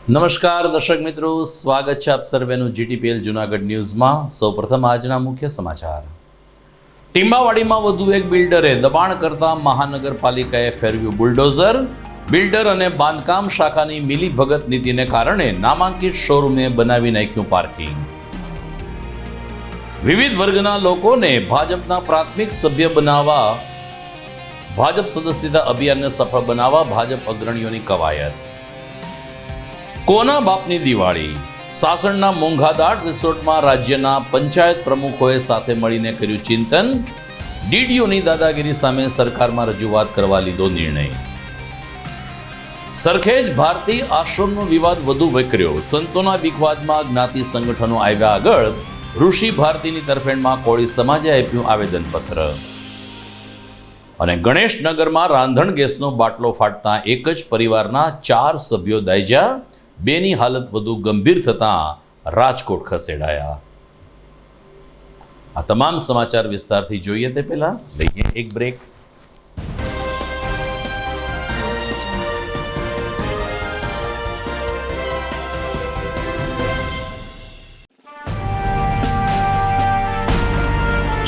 નમસ્કાર દર્શક મિત્રો, સ્વાગત છે આપ સર્વેનું જીટીપીએલ જૂનાગઢ ન્યૂઝમાં। સૌપ્રથમ આજના મુખ્ય સમાચાર। ટીંબાવાડીમાં વધુ એક બિલ્ડરે દબાણ કરતા મહાનગરપાલિકાએ ફેરવ્યું બુલડોઝર। બિલ્ડર અને બાંધકામ શાખાની મિલીભગત નીતિને કારણે નામાંકિત શોરૂમે બનાવી નાખ્યું પાર્કિંગ। વિવિધ વર્ગના લોકોને ભાજપના પ્રાથમિક સભ્ય બનાવવા ભાજપ સદસ્યતા અભિયાનને સફળ બનાવવા ભાજપ અગ્રણીઓની કવાયત। કોના બાપની દિવાળી? સાસણના મોંઘાદાટ રિસોર્ટમાં રાજ્યના પંચાયત પ્રમુખોએ સાથે મળીને કર્યું ચિંતન। ડીડીઓની દાદાગીરી સામે સરકારમાં રજૂઆત કરવા લીધો નિર્ણય। સરખેજ ભારતી આશ્રમનો વિવાદ વધુ વકર્યો। સંતોના વિવાદમાં જ્ઞાતિ સંગઠનો આવ્યા આગળ। ઋષિ ભારતીની તરફેણમાં કોળી સમાજે આપ્યું આવેદનપત્ર। અને ગણેશનગરમાં રાંધણ ગેસનો બાટલો ફાટતા એક જ પરિવારના 4 સભ્યો દાઝ્યા। બેની હાલત વધુ ગંભીર થતાં રાજકોટ ખસેડાયા। આ તમામ સમાચાર વિસ્તારથી જોઈએ તે પહેલા લઈએ એક બ્રેક।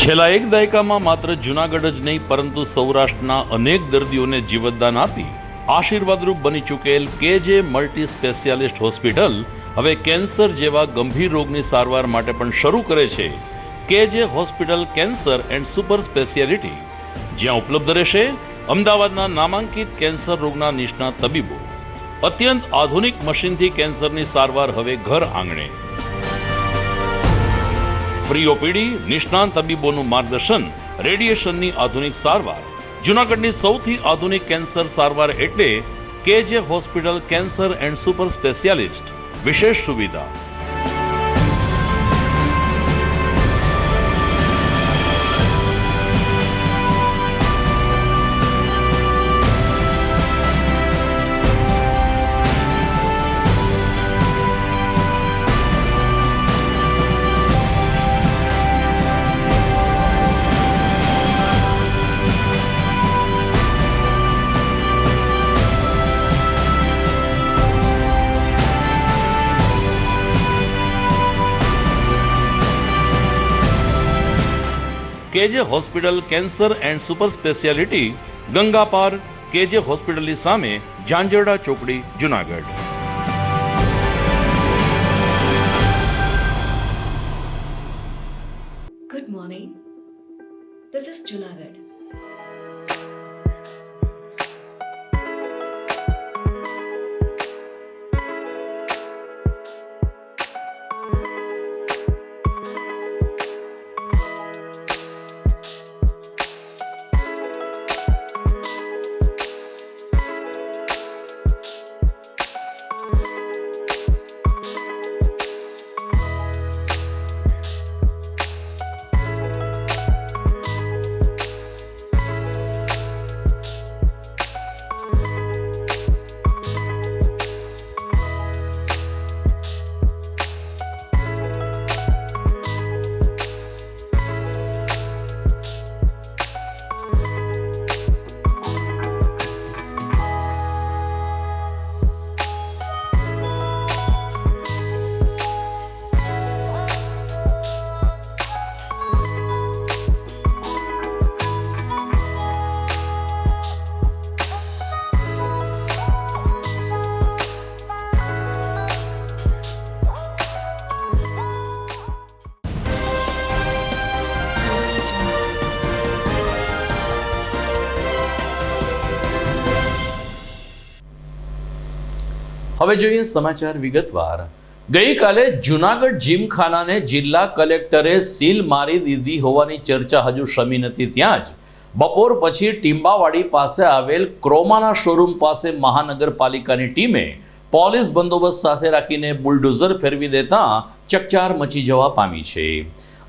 છેલ્લા એક દાયકામાં માત્ર જૂનાગઢ જ નહીં પરંતુ સૌરાષ્ટ્રના અનેક દર્દીઓને જીવતદાન આપી આશીર્વાદરૂપ બની ચૂકેલ કેજે મલ્ટી સ્પેશિયાલિસ્ટ હોસ્પિટલ હવે કેન્સર જેવા ગંભીર રોગની સારવાર માટે પણ શરૂ કરે છે કેજે hospital cancer and super speciality, જ્યાં ઉપલબ્ધ રહેશે અમદાવાદના નામાંકિત કેન્સર રોગના નિષ્ણાત તબીબો। અત્યંત આધુનિક મશીનથી કેન્સરની સારવાર હવે ઘર આંગણે। ફ્રી ઓપીડી, નિષ્ણાંત તબીબોનું માર્ગદર્શન, રેડિયેશનની આધુનિક સારવાર। જૂનાગઢની સૌથી આધુનિક કેન્સર સારવાર એટલે કેજે hospital cancer and super specialist. વિશેષ સુવિધા કેજે hospital cancer and super speciality, Ganga પાર, કેજે હોસ્પિટલની સામે, ઝાંઝરડા ચોકડી, Junagadh. Good morning. This is Junagadh. હવે જોઈએ સમાચાર વિગતવાર। ગઈકાલે જૂનાગઢ જીમખાનાને જિલ્લા કલેક્ટરે સીલ મારી દીધી હોવાની ચર્ચા હજુ શમી નથી ત્યાં જ બપોર પછી ટીંબાવાડી પાસે આવેલ ક્રોમાના શોરૂમ પાસે મહાનગરપાલિકાની ટીમે પોલીસ બંદોબસ્ત સાથે રાખીને બુલડોઝર ફેરવી દેતા ચકચાર મચી જવા પામી છે।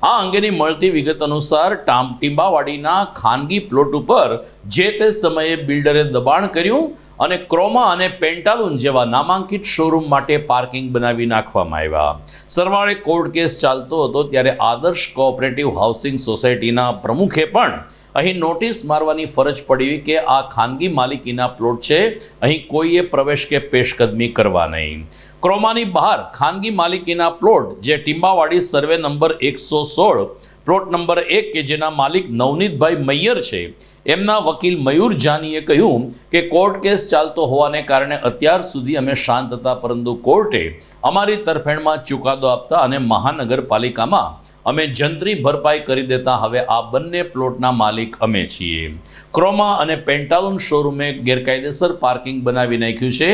આ અંગેની મળતી વિગત અનુસાર ટીંબાવાડીના ખાનગી પ્લોટ ઉપર જે તે સમયે બિલ્ડરે દબાણ કર્યું અને ક્રોમા અને પેન્ટાલુન જેવા નામાંકિત શોરૂમ માટે પાર્કિંગ બનાવી નાખવામાં આવ્યા। સરવાળે કોર્ટ કેસ ચાલતો હતો ત્યારે આદર્શ કોઓપરેટિવ હાઉસિંગ સોસાયટીના પ્રમુખે પણ અહીં નોટિસ મારવાની ફરજ પડી કે આ ખાનગી માલિકીના પ્લોટ છે, અહીં કોઈએ પ્રવેશ કે પેશકદમી કરવા નહીં. ક્રોમાની બહાર ખાનગી માલિકીના પ્લોટ જે ટીંબાવાડી સર્વે નંબર 116 પ્લોટ નંબર 1 કે જેના માલિક નવનીતભાઈ મૈયર છે, એમના વકીલ મયુર જાનીએ કહ્યું કે કોર્ટ કેસ ચાલતો હોવાને કારણે અત્યાર સુધી અમે શાંત હતા, પરંતુ કોર્ટે અમારી તરફેણમાં ચુકાદો આપતા અને મહાનગરપાલિકામાં અમે જંત્રી ભરપાઈ કરી દેતા હવે આ બંને પ્લોટના માલિક અમે છીએ. ક્રોમા અને પેન્ટાલુન શોરૂમે ગેરકાયદેસર પાર્કિંગ બનાવી નાખ્યું છે.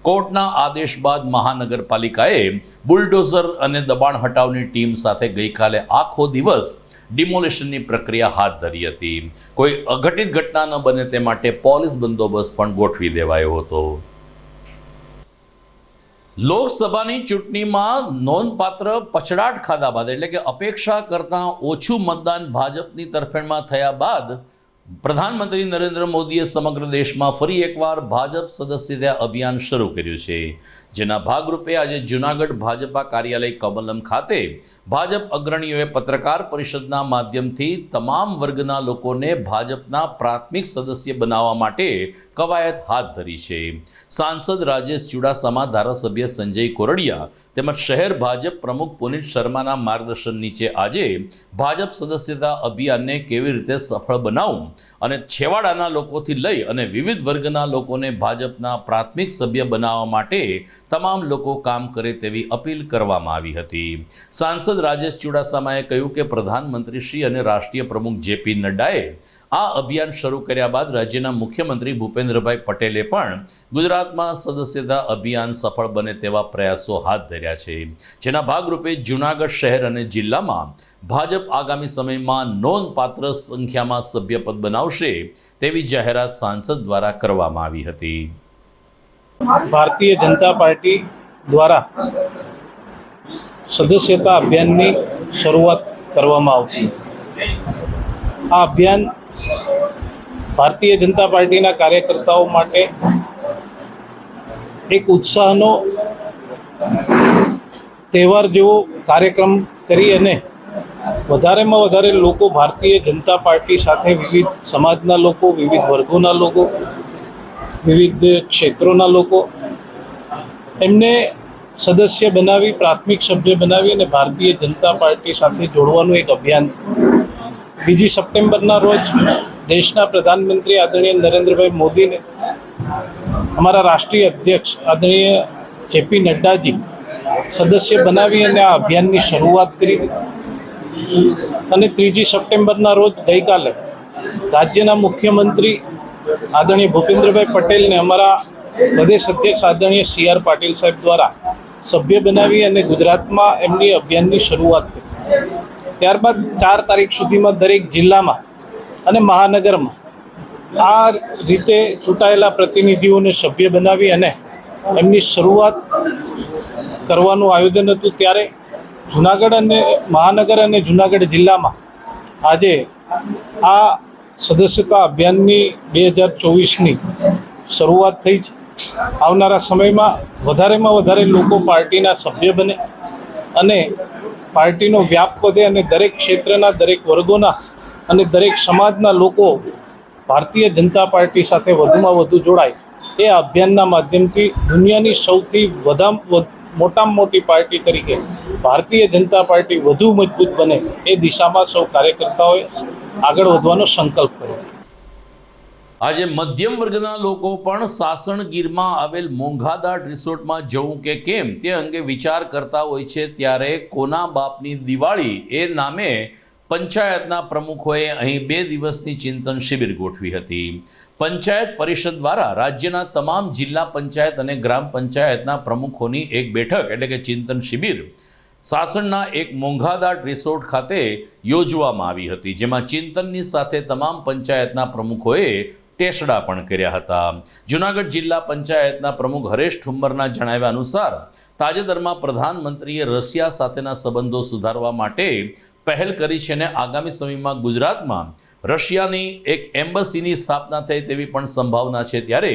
કોર્ટના આદેશ બાદ મહાનગરપાલિકાએ બુલડોઝર અને દબાણ હટાવની ટીમ સાથે ગઈકાલે આખો દિવસ ડિમોલિશનની પ્રક્રિયા હાથ ધરી હતી. કોઈ અઘટિત ઘટના ન બને તે માટે પોલીસ બંદોબસ્ત પણ ગોઠવી દેવાયો હતો. લોકસભાની ચૂંટણીમાં નોંધપાત્ર પછડાટ ખાધા બાદ એટલે કે અપેક્ષા કરતાં ઓછું મતદાન ભાજપની તરફેણમાં થયા બાદ પ્રધાનમંત્રી નરેન્દ્ર મોદીએ સમગ્ર દેશમાં ફરી એકવાર ભાજપ સદસ્યતા અભિયાન શરૂ કર્યું છે, જેના ભાગરૂપે આજે જૂનાગઢ ભાજપા કાર્યાલય કમલમ ખાતે ભાજપ અગ્રણીઓએ પત્રકાર પરિષદના માધ્યમથી તમામ વર્ગના લોકોને ભાજપના પ્રાથમિક સદસ્ય બનાવવા માટે કવાયત હાથ ધરી છે. સાંસદ રાજેશ ચુડાસમા, ધારાસભ્ય સંજય કોરડિયા તેમજ શહેર ભાજપ પ્રમુખ પુનિત શર્માના માર્ગદર્શન નીચે આજે ભાજપ સદસ્યતા અભિયાનને કેવી રીતે સફળ બનાવવું અને છેવાડાના લોકોથી લઈ અને વિવિધ વર્ગના લોકોને ભાજપના પ્રાથમિક સભ્ય બનાવવા માટે તમામ લોકો કામ કરે તેવી અપીલ કરવામાં આવી હતી. સાંસદ રાજેશ ચુડાસમાએ કહ્યું કે પ્રધાનમંત્રી શ્રી અને રાષ્ટ્રીય પ્રમુખ જેપી નડ્ડાએ આ અભિયાન શરૂ કર્યા બાદ રાજ્યના મુખ્યમંત્રી ભૂપેન્દ્રભાઈ પટેલે પણ ગુજરાતમાં સદસ્યતા અભિયાન સફળ બને તેવા પ્રયાસો હાથ ધર્યા છે, જેના ભાગરૂપે જૂનાગઢ શહેર અને જિલ્લામાં ભાજપ આગામી સમયમાં નોંધપાત્ર સંખ્યામાં સભ્યપદ બનાવશે તેવી જાહેરાત સાંસદ દ્વારા કરવામાં આવી હતી. ભારતીય જનતા પાર્ટી દ્વારા સદસ્યતા અભિયાનની શરૂઆત કરવામાં આવતી. આ અભિયાન ભારતીય જનતા પાર્ટીના કાર્યકર્તાઓ માટે એક ઉત્સાહનો તહેવાર જેવો કાર્યક્રમ કરી અને વધારેમાં વધારે લોકો ભારતીય જનતા પાર્ટી સાથે વિવિધ સમાજના લોકો, વિવિધ વર્ગોના લોકો, વિવિધ ક્ષેત્રોના લોકો એમને સદસ્ય બનાવી, પ્રાથમિક સભ્ય બનાવી અને ભારતીય જનતા પાર્ટી સાથે જોડવાનું એક અભિયાન. 2 સપ્ટેમ્બરના રોજ દેશના પ્રધાનમંત્રી આદરણીય નરેન્દ્રભાઈ મોદીને અમારા રાષ્ટ્રીય અધ્યક્ષ આદરણીય જેપી નડ્ડાજી સદસ્ય બનાવી અને આ અભિયાનની શરૂઆત કરી. અને 3 સપ્ટેમ્બરના રોજ ગઈકાલે રાજ્યના મુખ્યમંત્રી આદરણીય ભૂપેન્દ્રભાઈ પટેલને અમારા પ્રદેશ અધ્યક્ષ આદરણીય CR પાટીલ સાહેબ દ્વારા સભ્ય બનાવી અને ગુજરાતમાં એમની અભિયાનની શરૂઆત કરી. ત્યારબાદ 4 તારીખ સુધીમાં દરેક જિલ્લામાં અને મહાનગરમાં આ રીતે ચૂંટાયેલા પ્રતિનિધિઓને સભ્ય બનાવી અને એમની શરૂઆત કરવાનું આયોજન હતું. ત્યારે જૂનાગઢ અને મહાનગર અને જૂનાગઢ જિલ્લામાં આજે આ સદસ્યતા અભિયાનની 2024ની શરૂઆત થઈ છે. આવનારા સમયમાં વધારેમાં વધારે લોકો પાર્ટીના સભ્ય બને અને પાર્ટીનો વ્યાપ વધે અને દરેક ક્ષેત્રના, દરેક વર્ગોના અને દરેક સમાજના લોકો ભારતીય જનતા પાર્ટી સાથે વધુમાં વધુ જોડાય એ અભિયાનના માધ્યમથી દુનિયાની સૌથી મોટામાં મોટી પાર્ટી તરીકે ભારતીય જનતા પાર્ટી વધુ મજબૂત બને એ દિશામાં સૌ કાર્યકર્તાઓએ આગળ વધવાનો સંકલ્પ કર્યો. આજે મધ્યમ વર્ગના લોકો પણ સાસણગીરમાં આવેલ મોંઘાદાટ રિસોર્ટમાં જવું કે કેમ તે અંગે વિચાર કરતા હોય છે. ત્યારે કોના બાપની દિવાળી એ નામે પંચાયતના પ્રમુખોએ અહીં 2 દિવસની ચિંતન શિબિર ગોઠવી હતી. પંચાયત પરિષદ દ્વારા રાજ્યના તમામ જિલ્લા પંચાયત અને ગ્રામ પંચાયતના પ્રમુખોની એક બેઠક એટલે કે ચિંતન શિબિર સાસણના એક મોંઘાદાટ રિસોર્ટ ખાતે યોજવામાં આવી હતી, જેમાં ચિંતનની સાથે તમામ પંચાયતના પ્રમુખોએ ટેસડા પણ કર્યા હતા. જૂનાગઢ જિલ્લા પંચાયતના પ્રમુખ હરેશ ઠુમ્મરના જણાવ્યા અનુસાર તાજેતરમાં પ્રધાનમંત્રીએ રશિયા સાથેના સંબંધો સુધારવા માટે પહેલ કરી છે અને આગામી સમયમાં ગુજરાતમાં રશિયાની એક એમ્બસીની સ્થાપના થાય તેવી પણ સંભાવના છે. ત્યારે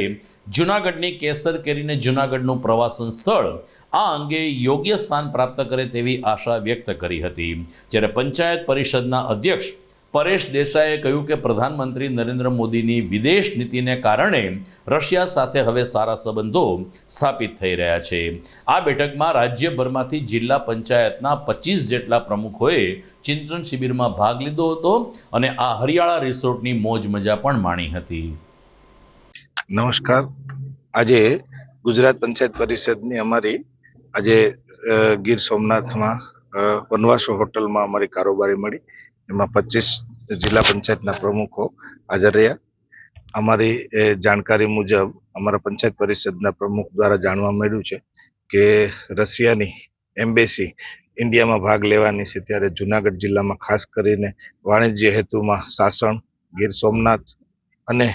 જૂનાગઢની કેસર કેરીને જૂનાગઢનું પ્રવાસન સ્થળ આ અંગે યોગ્ય સ્થાન પ્રાપ્ત કરે તેવી આશા વ્યક્ત કરી હતી. જ્યારે પંચાયત પરિષદના અધ્યક્ષ પરેશ દેસાઈએ કહ્યું કે પ્રધાનમંત્રી નરેન્દ્ર મોદીની વિદેશ નીતિને કારણે રશિયા સાથે હવે સારા સંબંધો સ્થાપિત થઈ રહ્યા છે. આ બેઠકમાં રાજ્યભરમાંથી જિલ્લા પંચાયતના 25 જેટલા પ્રમુખોએ ચિંતન શિબિરમાં ભાગ લીધો હતો અને આ હરિયાળા રિસોર્ટની મોજ મજા પણ માણી હતી. નમસ્કાર. આજે ગુજરાત પંચાયત પરિષદની અમારી આજે ગીર સોમનાથમાં વનવાસો હોટલમાં અમારી કારોબારી મળી. એમાં 25 જિલ્લા પંચાયતના પ્રમુખો હાજર રહ્યા. અમારી જાણકારી મુજબ અમારા પંચાયત પરિષદના પ્રમુખ દ્વારા જાણવા મળ્યું છે કે રશિયાની એમ્બેસી ઇન્ડિયામાં ભાગ લેવાની છે, ત્યારે જુનાગઢ જિલ્લામાં ખાસ કરીને વાણિજ્ય હેતુમાં સાસણ, ગીર સોમનાથ અને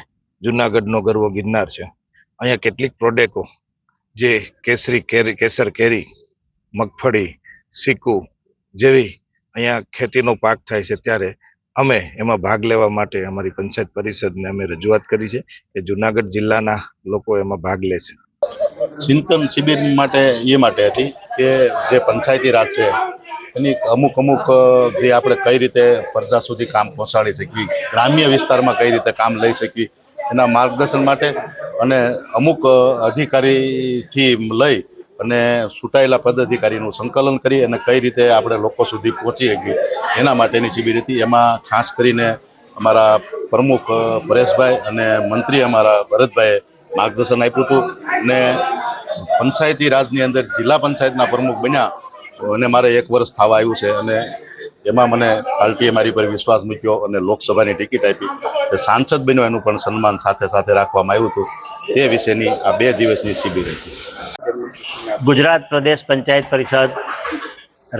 જુનાગઢનો ગર્વ ગિરનાર છે. અહીંયા કેટલીક પ્રોડક્ટો જે કેસર કેરી, મગફળી, સિકુ જેવી અહીંયા ખેતીનો પાક થાય છે, ત્યારે અમે એમાં ભાગ લેવા માટે અમારી પંચાયત પરિષદને અમે રજૂઆત કરી છે કે જુનાગઢ જિલ્લાના લોકો એમાં ભાગ લેશે. ચિંતન શિબિર માટે હતી કે જે પંચાયતી રાજ છે એની અમુક જે આપણે કઈ રીતે પ્રજા સુધી કામ પહોંચાડી શકીએ, ગ્રામ્ય વિસ્તારમાં કઈ રીતે કામ લઈ શકીએ એના માર્ગદર્શન માટે અને અમુક અધિકારીથી લઈ અને ચૂંટાયેલા પદાધિકારીનું સંકલન કરી અને કઈ રીતે આપણે લોકો સુધી પહોંચી શકીએ એના માટેની શિબિર હતી. એમાં ખાસ કરીને અમારા પ્રમુખ પરેશભાઈ અને મંત્રી અમારા ભરતભાઈએ માર્ગદર્શન આપ્યું હતું અને પંચાયતી રાજની અંદર જિલ્લા પંચાયતના પ્રમુખ બન્યા અને મારે 1 વર્ષ થવા આવ્યું છે અને એમાં મને પાર્ટીએ મારી પર વિશ્વાસ મૂક્યો અને લોકસભાની ટિકિટ આપી. સાંસદ બન્યો એનું પણ સન્માન સાથે સાથે રાખવામાં આવ્યું હતું. તે વિશેની આ 2 દિવસની શિબિર હતી. ગુજરાત પ્રદેશ પંચાયત પરિષદ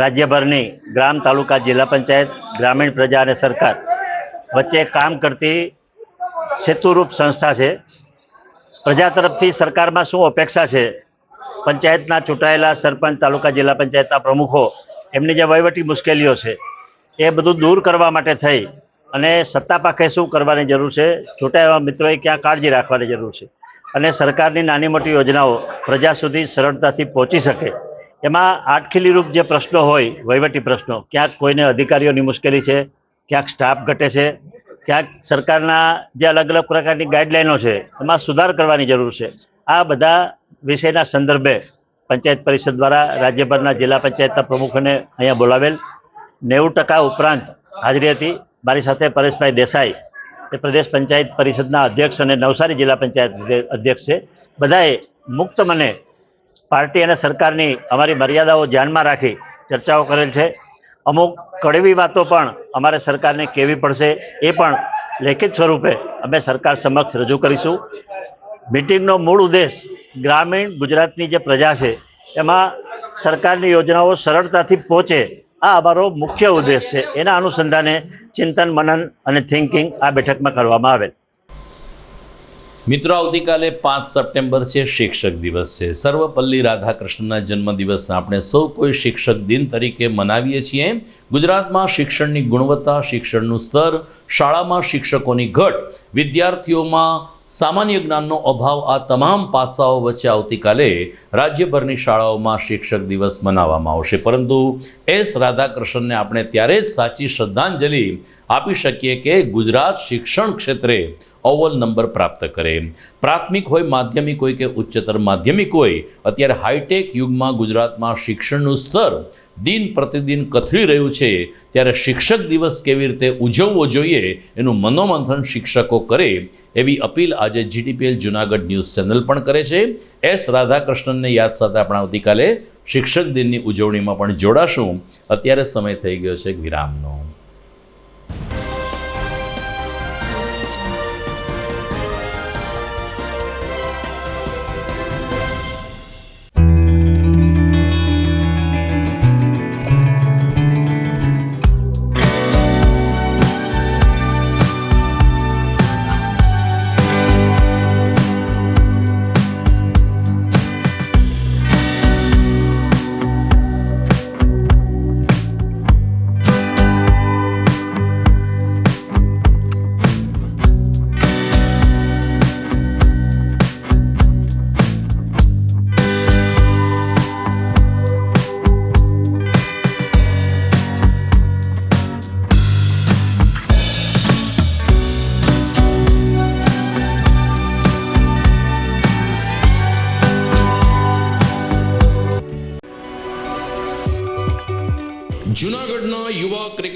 રાજ્યભરની ગ્રામ તાલુકા જિલ્લા પંચાયત ગ્રામીણ પ્રજા અને સરકાર વચ્ચે કામ કરતી સેતુરૂપ સંસ્થા છે. પ્રજા તરફથી સરકારમાં શું અપેક્ષા છે, પંચાયતના ચૂંટાયેલા સરપંચ, તાલુકા જિલ્લા પંચાયતના પ્રમુખો એમની જે વહીવટી મુશ્કેલીઓ છે એ બધું દૂર કરવા માટે થઈ અને સત્તા પાકે શું કરવાની જરૂર છે, ચૂંટાયેલા મિત્રોએ ક્યાં કાળજી રાખવાની જરૂર છે અને સરકારની નાની મોટી યોજનાઓ પ્રજા સુધી સરળતાથી પહોંચી શકે એમાં આટખીલીરૂપ જે પ્રશ્નો હોય, વહીવટી પ્રશ્નો, ક્યાંક કોઈને અધિકારીઓની મુશ્કેલી છે, ક્યાંક સ્ટાફ ઘટે છે, ક્યાંક સરકારના જે અલગ અલગ પ્રકારની ગાઈડલાઈનો છે એમાં સુધાર કરવાની જરૂર છે. આ બધા વિષયના સંદર્ભે પંચાયત પરિષદ દ્વારા રાજ્યભરના જિલ્લા પંચાયતના પ્રમુખોને અહીંયા બોલાવેલ. 90% ઉપરાંત હાજરી હતી. મારી સાથે પરેશભાઈ દેસાઈ એ પ્રદેશ પંચાયત પરિષદના અધ્યક્ષ અને નવસારી જિલ્લા પંચાયત અધ્યક્ષ છે. બધાએ મુક્ત મને પાર્ટી અને સરકારની અમારી મર્યાદાઓ ધ્યાનમાં રાખી ચર્ચાઓ કરેલ છે. અમુક કડવી વાતો પણ અમારે સરકારને કહેવી પડશે, એ પણ લેખિત સ્વરૂપે અમે સરકાર સમક્ષ રજૂ કરીશું. મિટિંગનો મૂળ ઉદ્દેશ ગ્રામીણ ગુજરાતની જે પ્રજા છે એમાં સરકારની યોજનાઓ સરળતાથી પહોંચે, આ અમારો મુખ્ય ઉદ્દેશ છે. એના અનુસંધાને ચિંતન, મનન અને થિંકિંગ આ બેઠકમાં કરવામાં આવેલ. મિત્રો, આવતીકાલે 5 સપ્ટેમ્બર છે, શિક્ષક દિવસ છે. સર્વપલ્લી રાધાકૃષ્ણના જન્મદિવસને આપણે સૌ કોઈ શિક્ષક દિન તરીકે મનાવીએ છીએ. ગુજરાતમાં શિક્ષણની ગુણવત્તા, શિક્ષણનું સ્તર, શાળામાં શિક્ષકોની ઘટ, વિદ્યાર્થીઓમાં સામાન્ય જ્ઞાનનો અભાવ, આ તમામ પાસાઓ વચ્ચે આવતીકાલે રાજ્યભરની શાળાઓમાં શિક્ષક દિવસ મનાવવામાં આવશે. પરંતુ એસ રાધાકૃષ્ણને આપણે ત્યારે જ સાચી શ્રદ્ધાંજલિ આપી શકીએ કે ગુજરાત શિક્ષણ ક્ષેત્રે અવ્વલ નંબર પ્રાપ્ત કરે. પ્રાથમિક હોય, માધ્યમિક હોય કે ઉચ્ચતર માધ્યમિક હોય, અત્યારે હાઈટેક યુગમાં ગુજરાતમાં શિક્ષણનું સ્તર દિન પ્રતિદિન કથળી રહ્યું છે. ત્યારે શિક્ષક દિવસ કેવી રીતે ઉજવવો જોઈએ એનું મનોમંથન શિક્ષકો કરે એવી અપીલ આજે GTPL જુનાગઢ ન્યૂઝ ચેનલ પણ કરે છે. એસ રાધાકૃષ્ણનને યાદ સાથે આપણે આવતીકાલે શિક્ષક દિનની ઉજવણીમાં પણ જોડાશું. અત્યારે સમય થઈ ગયો છે વિરામનો.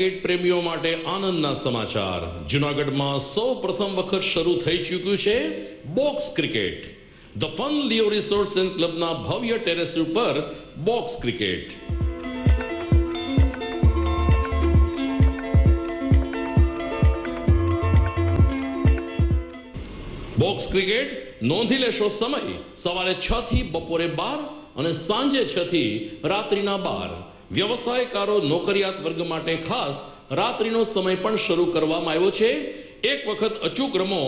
ક્રિકેટ પ્રેમીઓ માટે આનંદના સમાચાર. જૂનાગઢમાં સૌ પ્રથમ વખત શરૂ થઈ ચૂક્યું છે box cricket. The fun Leo resorts and ક્લબના ભવ્ય ટેરેસ ઉપર બોક્સ ક્રિકેટ. બોક્સ ક્રિકેટ નોંધી લેશો સમય સવારે 6 થી બપોરે 12 અને સાંજે 6 થી રાત્રિના 12. વ્યવસાયકારો નોકરિયાત વર્ગ માટે ખાસ રાત્રિનો સમય પણ શરૂ કરવામાં આવ્યો છે. એક વખત અચૂક રમો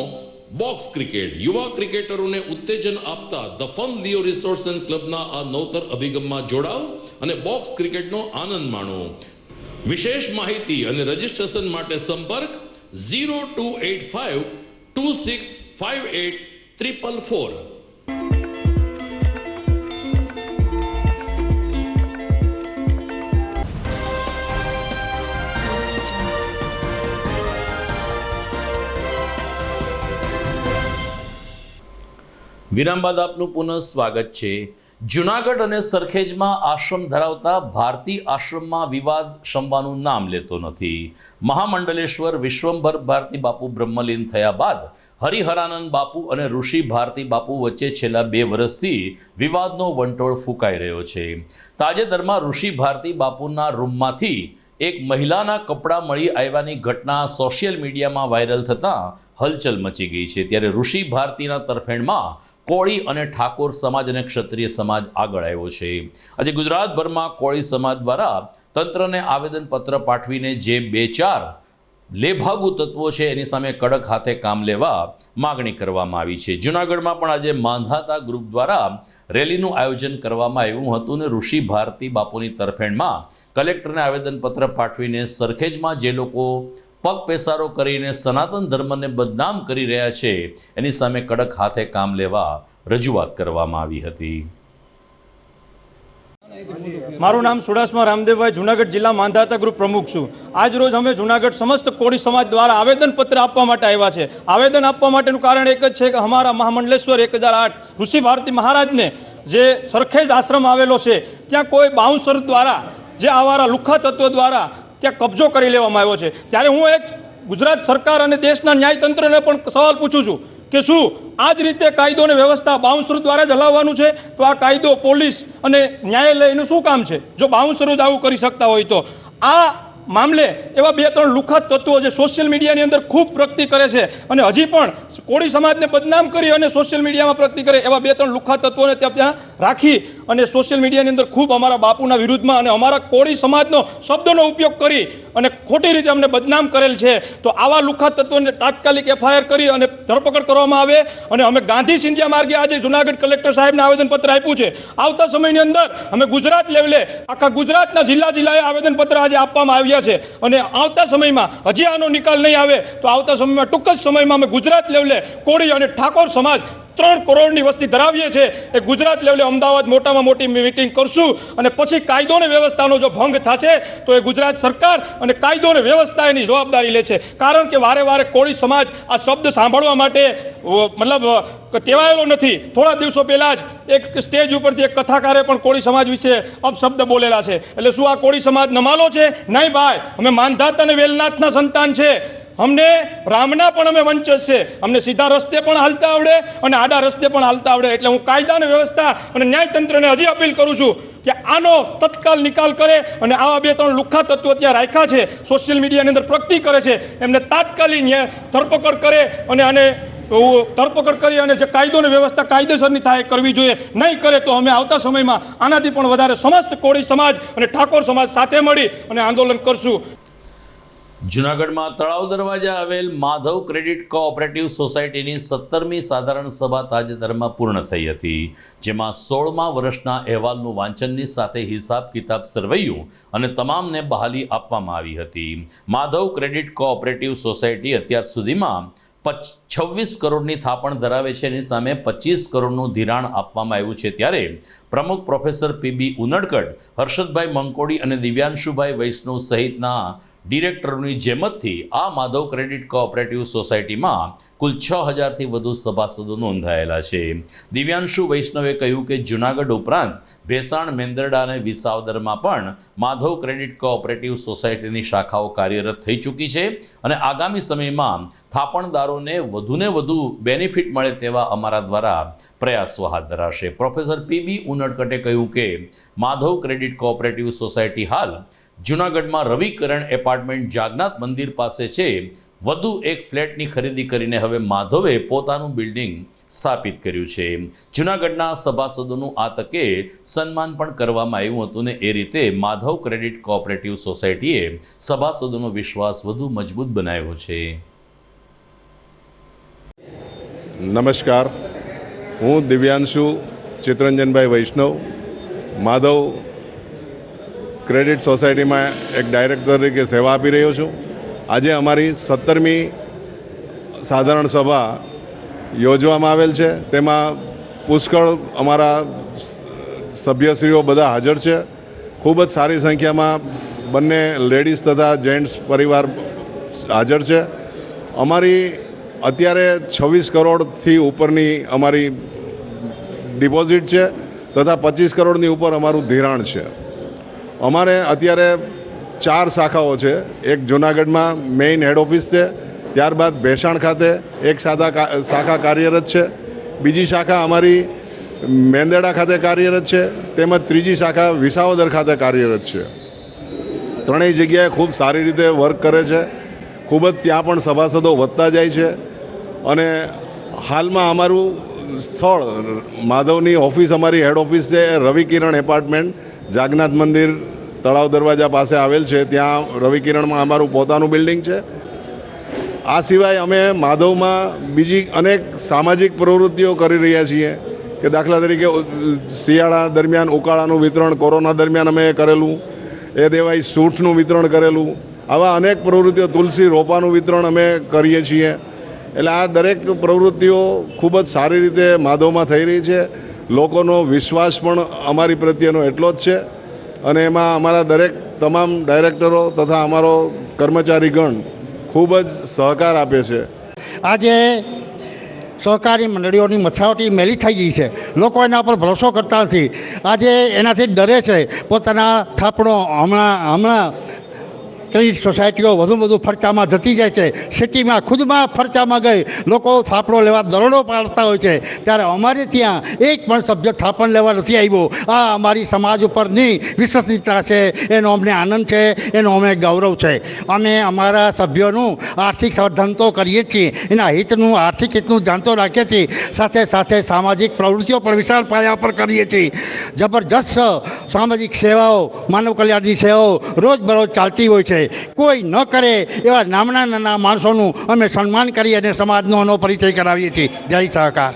બોક્સ ક્રિકેટ. યુવા ક્રિકેટરોને ઉત્તેજન આપતા the fun Leo resorts and ક્લબના આ નવતર અભિગમમાં જોડાઓ અને બોક્સ ક્રિકેટનો આનંદ માણો. વિશેષ માહિતી અને રજીસ્ટ્રેશન માટે સંપર્ક 0285 2658 444. વિરામ બાદ આપનું પુનઃ સ્વાગત છે. જૂનાગઢ અને સરખેજમાં આશ્રમ ધરાવતા ભારતી આશ્રમમાં વિવાદ શમવાનું નામ લેતો નથી. મહામંડલેશ્વર વિશ્વંભર ભારતી બાપુ બ્રહ્મલીન થયા બાદ હરિહરાનંદ બાપુ અને ઋષિ ભારતી બાપુ વચ્ચે છેલ્લા 2 વર્ષથી વિવાદનો વંટોળ ફૂંકાઈ રહ્યો છે. તાજેતરમાં ઋષિ ભારતી બાપુના રૂમમાંથી એક મહિલાના કપડાં મળી આવ્યાની ઘટના સોશિયલ મીડિયામાં વાયરલ થતાં હલચલ મચી ગઈ છે. ત્યારે ઋષિ ભારતીના તરફેણમાં કોળી અને ઠાકોર સમાજ અને ક્ષત્રિય સમાજ આગળ આવ્યો છે. આજે ગુજરાતભરમાં કોળી સમાજ દ્વારા તંત્રને આવેદનપત્ર પાઠવીને જે 2-4 લેભાગુ તત્વો છે એની સામે કડક હાથે કામ લેવા માગણી કરવામાં આવી છે. જૂનાગઢમાં પણ આજે માંધાતા ગ્રુપ દ્વારા રેલીનું આયોજન કરવામાં આવ્યું હતું અને ઋષિ ભારતી બાપુની તરફેણમાં કલેક્ટરને આવેદનપત્ર પાઠવીને સરખેજમાં જે લોકો પગ પેસારો કરીને સનાતન ધર્મને બદનામ કરી રહ્યા છે એની સામે કડક હાથે કામ લેવા રજૂઆત કરવામાં આવી હતી. મારું નામ સુડાસમા રામદેવભાઈ, જુનાગઢ જિલ્લા માંધાતા ગ્રુપ પ્રમુખ છું. આજ રોજ અમે જુનાગઢ સમસ્ત કોળી સમાજ દ્વારા આવેદનપત્ર આપવા માટે આવ્યા છે. આવેદન આપવા માટેનું કારણ એક જ છે કે અમારા મહામંડલેશ્વર 1008 ઋષિ ભારતી મહારાજને જે સરખેજ આશ્રમ આવેલો છે ત્યાં કોઈ બાઉન્સર દ્વારા જે આવારા લુખ્ખા તત્વો દ્વારા ત્યાં કબજો કરી લેવામાં આવ્યો છે. ત્યારે હું એક ગુજરાત સરકાર અને દેશના ન્યાયતંત્રને પણ સવાલ પૂછું છું કે શું આ જ રીતે કાયદો અને વ્યવસ્થા બાઉન્સરો દ્વારા જ હલાવવાનું છે? તો આ કાયદો, પોલીસ અને ન્યાયાલયનું શું કામ છે જો બાઉન્સરો જ આવું કરી શકતા હોય તો? આ મામલે એવા 2-3 લુખ્ખા તત્વો જે સોશિયલ મીડિયાની અંદર ખૂબ પ્રગતિ કરે છે અને હજી પણ કોળી સમાજને બદનામ કરી અને સોશિયલ મીડિયામાં પ્રગતિ કરે એવા 2-3 લુખ્ખા તત્વોને ત્યાં રાખી અને સોશિયલ મીડિયાની અંદર ખૂબ અમારા બાપુના વિરુદ્ધમાં અને અમારા કોળી સમાજનો શબ્દોનો ઉપયોગ કરી અને ખોટી રીતે અમને બદનામ કરેલ છે. તો આવા લુખ્ખા તત્વોને તાત્કાલિક FIR કરી અને ધરપકડ કરવામાં આવે. અને અમે ગાંધી સિંધિયા માર્ગે આજે જુનાગઢ કલેક્ટર સાહેબને આવેદનપત્ર આપ્યું છે. આવતા સમયની અંદર અમે ગુજરાત લેવલે આખા ગુજરાતના જિલ્લાએ આવેદનપત્ર આજે આપવામાં આવ્યા છે અને આવતા સમયમાં હજી આનો નિકાલ નહીં આવે તો આવતા સમયમાં ટૂંક જ સમયમાં અમે ગુજરાત લેવલે કોળી અને ઠાકોર સમાજ 3 કરોડની વસ્તી ધરાવીએ છીએ એ ગુજરાત લેવલે અમદાવાદ મોટામાં મોટી મીટિંગ કરશું અને પછી કાયદો અને વ્યવસ્થાનો જો ભંગ થશે તો એ ગુજરાત સરકાર અને કાયદો અને વ્યવસ્થા એની જવાબદારી લે છે. કારણ કે વારે વારે કોળી સમાજ આ શબ્દ સાંભળવા માટે મતલબ ટેવાયેલો નથી. થોડા દિવસો પહેલાં જ એક સ્ટેજ ઉપરથી એક કથાકારે પણ કોળી સમાજ વિશે અપશબ્દ બોલેલા છે. એટલે શું આ કોળી સમાજ નમાલો છે? નહીં ભાઈ, અમે માનધાત અને વેલનાથના સંતાન છે. અમને રામના પણ અમે વંચક છે. અમને સીધા રસ્તે પણ હાલતા આવડે અને આડા રસ્તે પણ હાલતા આવડે. એટલે હું કાયદા અને વ્યવસ્થા અને ન્યાયતંત્રને હજી અપીલ કરું છું કે આનો તત્કાલ નિકાલ કરે અને આવા 2-3 લુખ્ખા તત્વો ત્યાં રાખ્યા છે, સોશિયલ મીડિયાની અંદર પ્રગતિ કરે છે, એમને તાત્કાલિક ધરપકડ કરે અને આને ધરપકડ કરી અને જે કાયદો અને વ્યવસ્થા કાયદેસરની થાય કરવી જોઈએ. નહીં કરે તો અમે આવતા સમયમાં આનાથી પણ વધારે સમસ્ત કોળી સમાજ અને ઠાકોર સમાજ સાથે મળી અને આંદોલન કરશું. જૂનાગઢમાં તળાવ દરવાજા આવેલ માધવ ક્રેડિટ કોઓપરેટિવ સોસાયટીની 17મી સાધારણ સભા તાજેતરમાં પૂર્ણ થઈ હતી, જેમાં 16મા વર્ષના અહેવાલનું વાંચનની સાથે હિસાબ કિતાબ સરવૈયું અને તમામને બહાલી આપવામાં આવી હતી. માધવ ક્રેડિટ કોઓપરેટિવ સોસાયટી અત્યાર સુધીમાં 26 કરોડની થાપણ ધરાવે છે. એની સામે 25 કરોડનું ધિરાણ આપવામાં આવ્યું છે. ત્યારે પ્રમુખ પ્રોફેસર PB ઉનડકટ, હર્ષદભાઈ મંકોડી અને દિવ્યાંશુભાઈ વૈષ્ણવ સહિતના ડિરેક્ટરોની જેમતથી આ માધવ ક્રેડિટ કોઓપરેટિવ સોસાયટીમાં કુલ 6,000થી વધુ સભાસદો નોંધાયેલા છે. દિવ્યાંશુ વૈષ્ણવે કહ્યું કે જૂનાગઢ ઉપરાંત ભેસાણ, મેંદરડા અને વિસાવદરમાં પણ માધવ ક્રેડિટ કોઓપરેટિવ સોસાયટીની શાખાઓ કાર્યરત થઈ ચૂકી છે અને આગામી સમયમાં થાપણદારોને વધુને વધુ બેનિફિટ મળે તેવા અમારા દ્વારા પ્રયાસો હાથ ધરાશે. પ્રોફેસર પીબી ઉનડકટે કહ્યું કે માધવ ક્રેડિટ કોઓપરેટિવ સોસાયટી હાલ જૂનાગઢમાં રવિકરણ એપાર્ટમેન્ટ જાગનાથ મંદિર પાસે છે. વધુ એક ફ્લેટની ખરીદી કરીને હવે માધવે પોતાનું બિલ્ડિંગ સ્થાપિત કર્યું છે. જૂનાગઢના સભાસદોનું આ તકે સન્માન પણ કરવામાં આવ્યું હતું ને એ રીતે માધવ ક્રેડિટ કોઓપરેટિવ સોસાયટીએ સભાસદોનો વિશ્વાસ વધુ મજબૂત બનાવ્યો છે. નમસ્કાર, હું દિવ્યાંશુ ચિત્તરંજનભાઈ વૈષ્ણવ માધવ ક્રેડિટ સોસાયટીમાં એક ડાયરેક્ટર તરીકે સેવા આપી રહ્યો છું. આજે અમારી 17મી સાધારણ સભા યોજવામાં આવેલ છે. તેમાં પુષ્કળ અમારા સભ્યશ્રીઓ બધા હાજર છે. ખૂબ જ સારી સંખ્યામાં બંને લેડીઝ તથા જેન્ટ્સ પરિવાર હાજર છે. અમારી અત્યારે 26 કરોડથી ઉપરની અમારી ડિપોઝિટ છે તથા 25 કરોડની ઉપર અમારું ધિરાણ છે. અમારે અત્યારે 4 શાખાઓ છે. એક જૂનાગઢમાં મેઇન હેડ ઓફિસ છે, ત્યારબાદ ભેસાણ ખાતે એક શાખા કાર્યરત છે, બીજી શાખા અમારી મેંદરડા ખાતે કાર્યરત છે, તેમજ ત્રીજી શાખા વિસાવદર ખાતે કાર્યરત છે. ત્રણેય જગ્યાએ ખૂબ સારી રીતે વર્ક કરે છે. ખૂબ જ ત્યાં પણ સભાસદો વધતા જાય છે અને હાલમાં અમારું સ્થળ માધવની ઓફિસ, અમારી હેડ ઓફિસ છે રવિકિરણ એપાર્ટમેન્ટ જાગનાથ મંદિર તળાવ દરવાજા પાસે આવેલ છે. ત્યાં રવિકિરણમાં અમારું પોતાનું બિલ્ડિંગ છે. આ સિવાય અમે માધવમાં બીજી અનેક સામાજિક પ્રવૃત્તિઓ કરી રહ્યા છીએ કે દાખલા તરીકે શિયાળા દરમિયાન ઉકાળાનું વિતરણ કોરોના દરમિયાન અમે કરેલું, એ દેવાય સૂટનું વિતરણ કરેલું. આવા અનેક પ્રવૃત્તિઓ, તુલસી રોપાનું વિતરણ અમે કરીએ છીએ. એટલે આ દરેક પ્રવૃત્તિઓ ખૂબ જ સારી રીતે માધવમાં થઈ રહી છે. લોકોનો વિશ્વાસ પણ અમારી પ્રત્યેનો એટલો જ છે અને એમાં અમારા દરેક તમામ ડાયરેક્ટરો તથા અમારો કર્મચારીગણ ખૂબ જ સહકાર આપે છે. આજે સહકારી મંડળીઓની મથાવટી મેલી થઈ ગઈ છે. લોકો એના પર ભરોસો કરતા નથી. આજે એનાથી ડરે છે. પોતાના થાપણો હમણાં ક્રેડિટ સોસાયટીઓ વધુ ફરચામાં જતી જાય છે. સિટીમાં ખુદમાં ફરચામાં ગઈ લોકો થાપણો લેવા દરોડો પાડતા હોય છે. ત્યારે અમારે ત્યાં એક પણ સભ્ય થાપણ લેવા નથી આવ્યો. આ અમારી સમાજ ઉપરની વિશ્વસનીયતા છે, એનો અમને આનંદ છે, એનો અમે ગૌરવ છે. અમે અમારા સભ્યોનું આર્થિક સંવર્ધન તો કરીએ જ છીએ, એના હિતનું આર્થિક હિતનું ધ્યાન તો રાખીએ છીએ, સાથે સાથે સામાજિક પ્રવૃત્તિઓ પણ વિશાળ પાયા પર કરીએ છીએ. જબરજસ્ત સામાજિક સેવાઓ, માનવ કલ્યાણની સેવાઓ રોજબરોજ ચાલતી હોય છે. કોઈ ન કરે એવા નાના માણસોનું અમે સન્માન કરી અને સમાજનો એનો પરિચય કરાવીએ છીએ. જય સહકાર.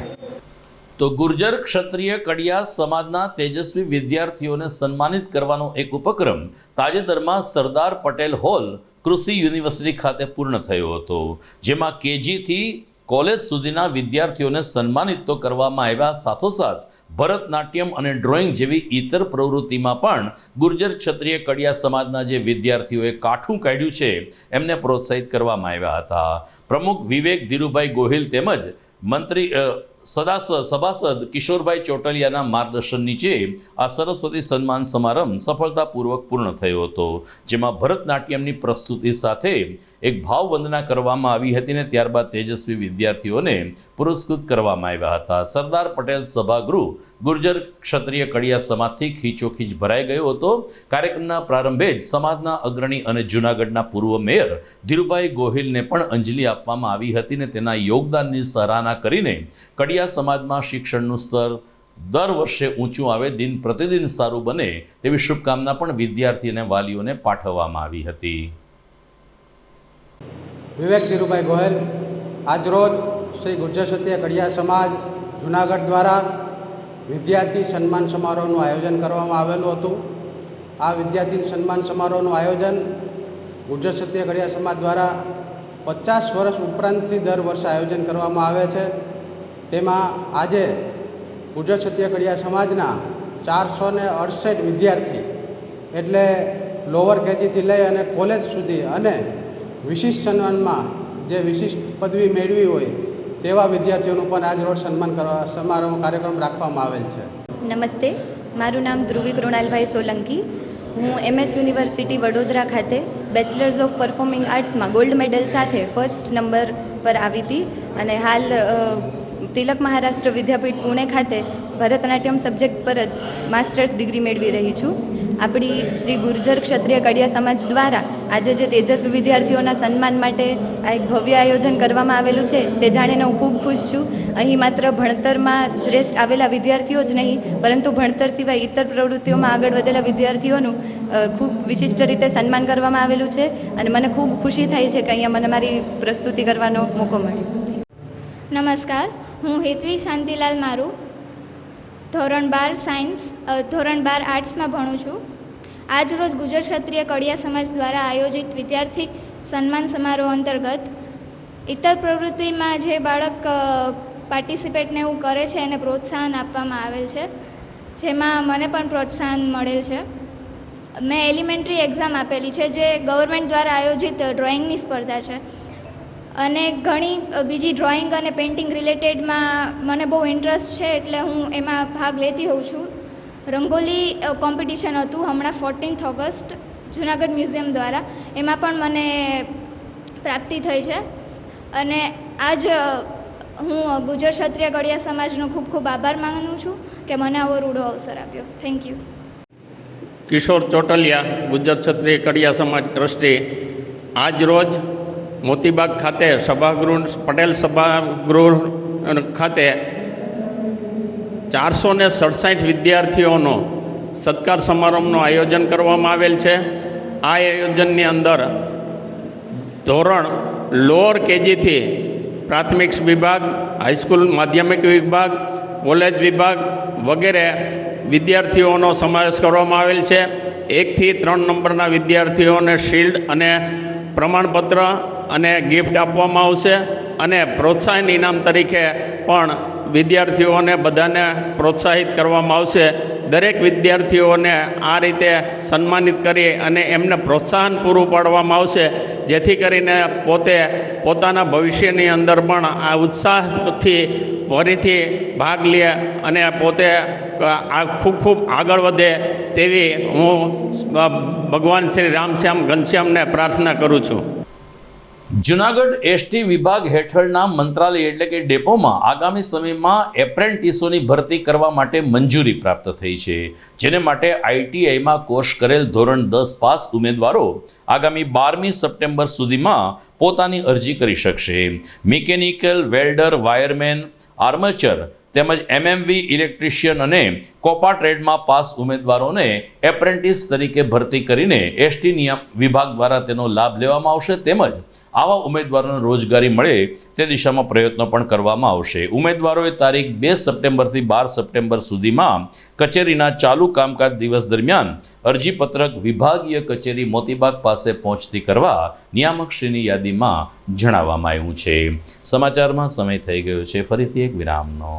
તો ગુર્જર ક્ષત્રિય કડિયા સમાજના તેજસ્વી વિદ્યાર્થીઓને સન્માનિત કરવાનો એક ઉપક્રમ તાજેતરમાં સરદાર પટેલ હોલ કૃષિ યુનિવર્સિટી ખાતે પૂર્ણ થયો હતો, જેમાં કેજીથી કોલેજ સુધીના વિદ્યાર્થીઓને સન્માનિત તો કરવામાં આવ્યા, સાથોસાથ ભરતનાટ્યમ અને ડ્રોઈંગ જેવી ઇતર પ્રવૃત્તિમાં પણ ગુર્જર ક્ષત્રિય કડિયા સમાજના જે વિદ્યાર્થીઓએ કાઠું કાઢ્યું છે એમને પ્રોત્સાહિત કરવામાં આવ્યા હતા. પ્રમુખ વિવેક ધીરુભાઈ ગોહિલ તેમજ મંત્રી સભાસદ કિશોરભાઈ ચોટલિયાના માર્ગદર્શન નીચે આ સરસ્વતી સન્માન સમારંભ સફળતાપૂર્વક પૂર્ણ થયો હતો, જેમાં ભરતનાટ્યમની પ્રસ્તુતિ સાથે એક ભાવવંદના કરવામાં આવી હતી ને ત્યારબાદ તેજસ્વી વિદ્યાર્થીઓને પુરસ્કૃત કરવામાં આવ્યા હતા. સરદાર પટેલ સભાગૃહ ગુર્જર ક્ષત્રિય કડિયા સમાજથી ખીચોખીચ ભરાઈ ગયો હતો. કાર્યક્રમના પ્રારંભે જ સમાજના અગ્રણી અને જૂનાગઢના પૂર્વ મેયર ધીરુભાઈ ગોહિલને પણ અંજલિ આપવામાં આવી હતી ને તેના યોગદાનની સરાહના કરીને કડિયા સમાજમાં શિક્ષણનું સ્તર દર વર્ષે ઊંચું આવે, દિન પ્રતિદિન સારું બને તેવી શુભકામના પણ વિદ્યાર્થી અને વાલીઓને પાઠવવામાં આવી હતી. વિવેક ધીરુભાઈ ગોહિલ આજરોજ શ્રી ગુર્જર ક્ષત્રિય કડિયા સમાજ જૂનાગઢ દ્વારા વિદ્યાર્થી સન્માન સમારોહનું આયોજન કરવામાં આવેલું હતું. આ વિદ્યાર્થી સન્માન સમારોહનું આયોજન ગુર્જર ક્ષત્રિય કડિયા સમાજ દ્વારા 50 વર્ષ ઉપરાંતથી દર વર્ષે આયોજન કરવામાં આવે છે. તેમાં આજે ગુર્જર ક્ષત્રિય કડિયા સમાજના 468 વિદ્યાર્થી એટલે લોઅર કેજીથી લઈ અને કોલેજ સુધી અને વિશિષ્ટ સન્માનમાં જે વિશિષ્ટ પદવી મેળવી હોય તેવા વિદ્યાર્થીઓનું પણ આજ રોજ સન્માન કરવા સમારોહ કાર્યક્રમ રાખવામાં આવેલ છે. નમસ્તે, મારું નામ ધ્રુવી કૃણાલભાઈ સોલંકી. હું MS યુનિવર્સિટી વડોદરા ખાતે બેચલર્સ ઓફ પરફોર્મિંગ આર્ટ્સમાં ગોલ્ડ મેડલ સાથે ફર્સ્ટ નંબર પર આવી હતી અને હાલ તિલક મહારાષ્ટ્ર વિદ્યાપીઠ પુણે ખાતે ભરતનાટ્યમ સબ્જેક્ટ પર જ માસ્ટર્સ ડિગ્રી મેળવી રહી છું. આપણી શ્રી ગુર્જર ક્ષત્રિય કડિયા સમાજ દ્વારા આજે જે તેજસ્વી વિદ્યાર્થીઓના સન્માન માટે આ એક ભવ્ય આયોજન કરવામાં આવેલું છે તે જાણીને હું ખૂબ ખુશ છું. અહીં માત્ર ભણતરમાં શ્રેષ્ઠ આવેલા વિદ્યાર્થીઓ જ નહીં પરંતુ ભણતર સિવાય ઇતર પ્રવૃત્તિઓમાં આગળ વધેલા વિદ્યાર્થીઓનું ખૂબ વિશિષ્ટ રીતે સન્માન કરવામાં આવેલું છે અને મને ખૂબ ખુશી થાય છે કે અહીંયા મને મારી પ્રસ્તુતિ કરવાનો મોકો મળ્યો. નમસ્કાર, હું હેતવી શાંતિલાલ મારું ધોરણ 12 આર્ટ્સમાં ભણું છું. આજ રોજ ગુજર ક્ષત્રિય કડિયા સમાજ દ્વારા આયોજિત વિદ્યાર્થી સન્માન સમારોહ અંતર્ગત ઇતર પ્રવૃત્તિમાં જે બાળક પાર્ટિસિપેટને એવું કરે છે એને પ્રોત્સાહન આપવામાં આવેલ છે, જેમાં મને પણ પ્રોત્સાહન મળેલ છે. મેં એલિમેન્ટરી એક્ઝામ આપેલી છે જે ગવર્મેન્ટ દ્વારા આયોજિત ડ્રોઈંગની સ્પર્ધા છે અને ઘણી બીજી ડ્રોઈંગ અને પેઇન્ટિંગ રિલેટેડમાં મને બહુ ઇન્ટરેસ્ટ છે એટલે હું એમાં ભાગ લેતી હોઉં છું. રંગોલી કોમ્પિટિશન હતું હમણાં 14th ઓગસ્ટ જુનાગઢ મ્યુઝિયમ દ્વારા, એમાં પણ મને પ્રાપ્તિ થઈ છે અને આજ હું ગુજર ક્ષત્રિય કડિયા સમાજનો ખૂબ ખૂબ આભાર માનું છું કે મને આવો રૂડો અવસર આપ્યો. Thank you. કિશોર ચોટલિયા, ગુજર ક્ષત્રિય કડિયા સમાજ ટ્રસ્ટી. આજ રોજ મોતીબાગ ખાતે પટેલ સભાગૃહ ખાતે 467 વિદ્યાર્થીઓનો સત્કાર સમારંભનું આયોજન કરવામાં આવેલ છે. આ આયોજનની અંદર ધોરણ લોઅર કેજીથી પ્રાથમિક વિભાગ, હાઈસ્કૂલ માધ્યમિક વિભાગ, કોલેજ વિભાગ વગેરે વિદ્યાર્થીઓનો સમાવેશ કરવામાં આવેલ છે. 1 થી 3 નંબરના વિદ્યાર્થીઓને શિલ્ડ અને પ્રમાણપત્ર અને ગિફ્ટ આપવામાં આવશે અને પ્રોત્સાહન ઇનામ તરીકે પણ વિદ્યાર્થીઓને બધાને પ્રોત્સાહિત કરવામાં આવશે. દરેક વિદ્યાર્થીઓને આ રીતે સન્માનિત કરી અને એમને પ્રોત્સાહન પૂરું પાડવામાં આવશે જેથી કરીને પોતાના ભવિષ્યની અંદર પણ આ ઉત્સાહથી ફરીથી ભાગ લે અને પોતે આ ખૂબ આગળ વધે તેવી હું ભગવાન શ્રી રામશ્યામ ઘનશ્યામને પ્રાર્થના કરું છું. જુનાગઢ એસટી વિભાગ હેઠળના મંત્રાલય એટલે કે ડેપોમાં આગામી સમયમાં એપ્રેન્ટિસોની ભરતી કરવા માટે મંજૂરી પ્રાપ્ત થઈ છે, જેને માટે ITIમાં કોર્સ કરેલ ધોરણ 10 પાસ ઉમેદવારો આગામી 12મી સપ્ટેમ્બર સુધીમાં પોતાની અરજી કરી શકશે. મિકેનિકલ, વેલ્ડર, વાયરમેન, આર્મચર તેમજ MMV ઇલેક્ટ્રિશિયન અને કોપા ટ્રેડમાં પાસ ઉમેદવારોને એપ્રેન્ટિસ તરીકે ભરતી કરીને એસટી નિયમ વિભાગ દ્વારા તેનો લાભ લેવામાં આવશે તેમજ આવા ઉમેદવારોને રોજગારી મળે તે દિશામાં પ્રયત્નો પણ કરવામાં આવશે. ઉમેદવારોએ તારીખ 2 સપ્ટેમ્બરથી 12 સપ્ટેમ્બર સુધીમાં કચેરીના ચાલુ કામકાજ દિવસ દરમિયાન અરજીપત્રક વિભાગીય કચેરી મોતીબાગ પાસે પહોંચતી કરવા નિયામકશ્રીની યાદીમાં જણાવવામાં આવ્યું છે. સમાચારમાં સમય થઈ ગયો છે ફરીથી એક વિરામનો.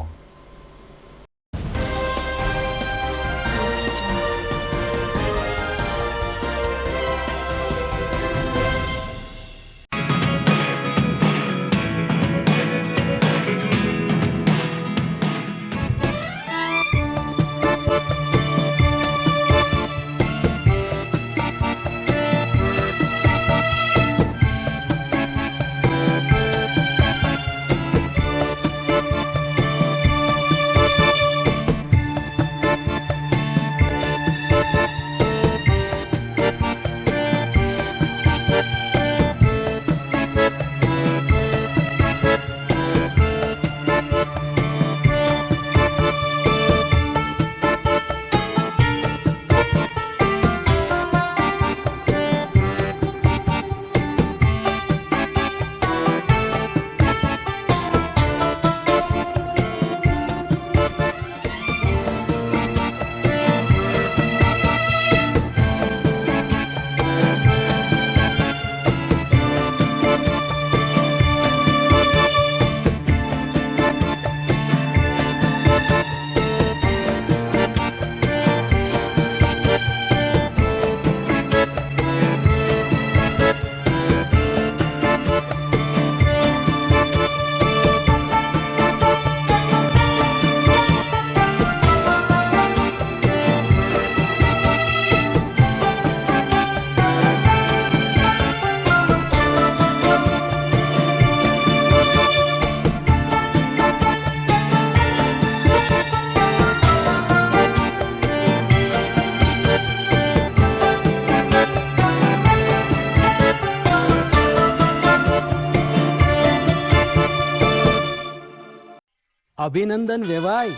અભિનંદન વેવાઈ.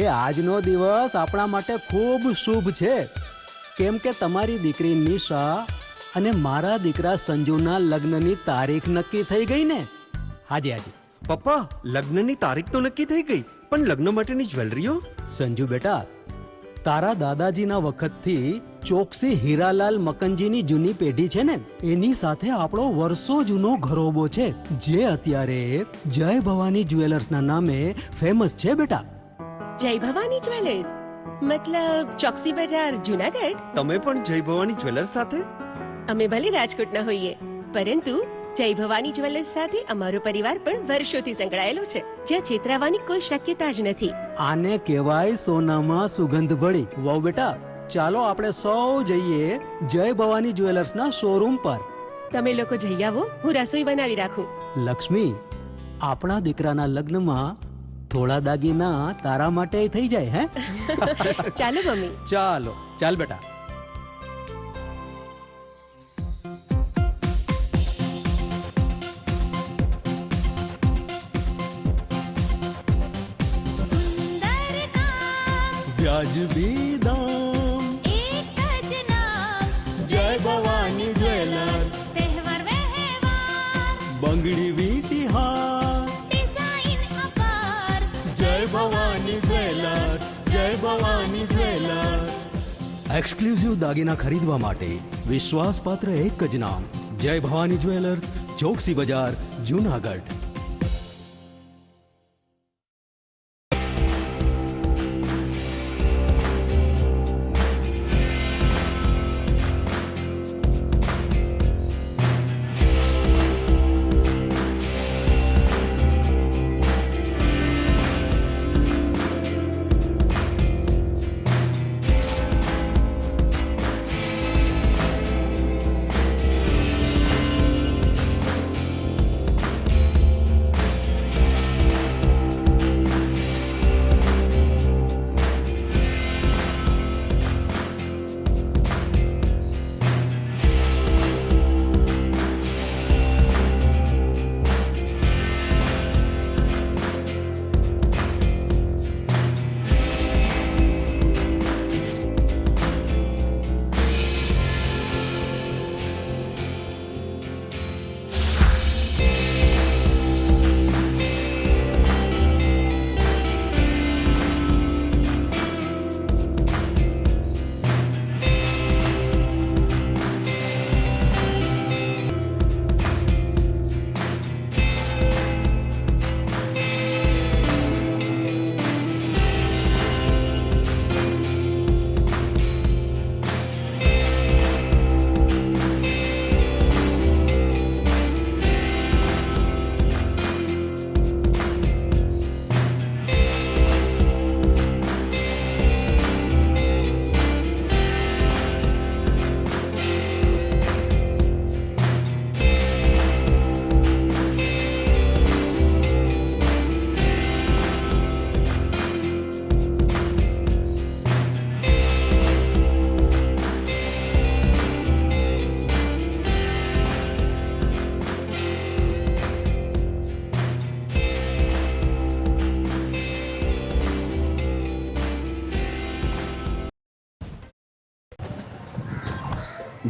એ આજનો દિવસ આપણા માટે ખૂબ શુભ છે, કેમ કે તમારી દીકરી નિશા અને મારા દીકરા સંજુના લગ્નની તારીખ નક્કી થઈ ગઈ ને. હાજી હાજી પપ્પા, લગ્નની તારીખ તો નક્કી થઈ ગઈ, પણ લગ્ન માટેની જ્વેલરીઓ? સંજુ બેટા, તારા દાદાજીના વખતથી ચોકસી હીરાલાલ મકનજીની જૂની પેઢી છે ને, એની સાથે આપણો વર્ષો જૂનો ઘરોબો છે, જે અત્યારે જય ભવાની જ્વેલર્સના નામે ફેમસ છે બેટા. જય ભવાની જ્વેલર્સ મતલબ ચોકસી બજાર, જુનાગઢ? તમે પણ જય ભવાની જ્વેલર્સ સાથે? અમે ભલે રાજકોટના હોઈએ, પરંતુ જય ભવાની જ્વેલર્સ સાથે અમારો પરિવાર પણ વર્ષોથી સંકળાયેલો છે, જ્યાં છેતરાવાની કોઈ શક્યતા જ નથી. આને કહેવાય સોનામાં સુગંધ ભળી. વાવ બેટા, ચાલો આપણે સૌ જઈએ જય ભવાની જ્વેલર્સના શોરૂમ પર. તમે લોકો જઈ આવો, હું રસોઈ બનાવી રાખું. લક્ષ્મી, આપણા દીકરાના લગ્નમાં થોડા દાગીના તારા માટે થઈ જાય. હે ચાલો મમ્મી. ચાલો ચાલ બેટા. વ્યાજબી દામ, એક જ નામ, જય ભવાની જ્વેલર્સ. તહેવાર વ્યવહાર, બંગડી વીટી હાર, ડિઝાઇન અપાર, જય ભવાની જ્વેલર્સ, જય ભવાની જ્વેલર્સ. એક્સક્લુઝિવ દાગીના ખરીદવા માટે વિશ્વાસપાત્ર એક જ નામ, જય ભવાની જ્વેલર્સ, ચોકસી બજાર, જુનાગઢ.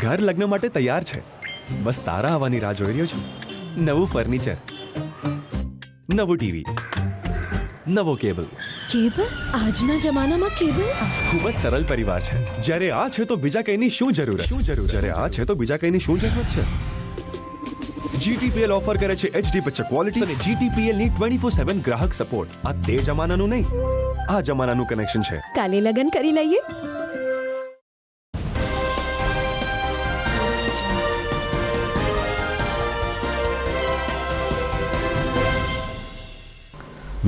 ઘર લગ્ન માટે તૈયાર છે, બસ તારા આવવાની રાહ જોઈ રહ્યો છું. નવું ફર્નિચર, નવું ટીવી, નવો કેબલ. કેબલ? આજના જમાનામાં કેબલ? ખૂબ જ સરળ પરિવાર છે. જ્યારે આ છે તો બીજા કઈની શું જરૂરત? જ્યારે આ છે તો બીજા કઈની શું જરૂરત છે? GTPL ઓફર કરે છે HD પિક્ચર ક્વોલિટી અને GTPL ની 24/7 ગ્રાહક સપોર્ટ. આ તે જમાનાનું નહીં, આ જમાનાનું કનેક્શન છે. કાલે લગન કરી લઈએ.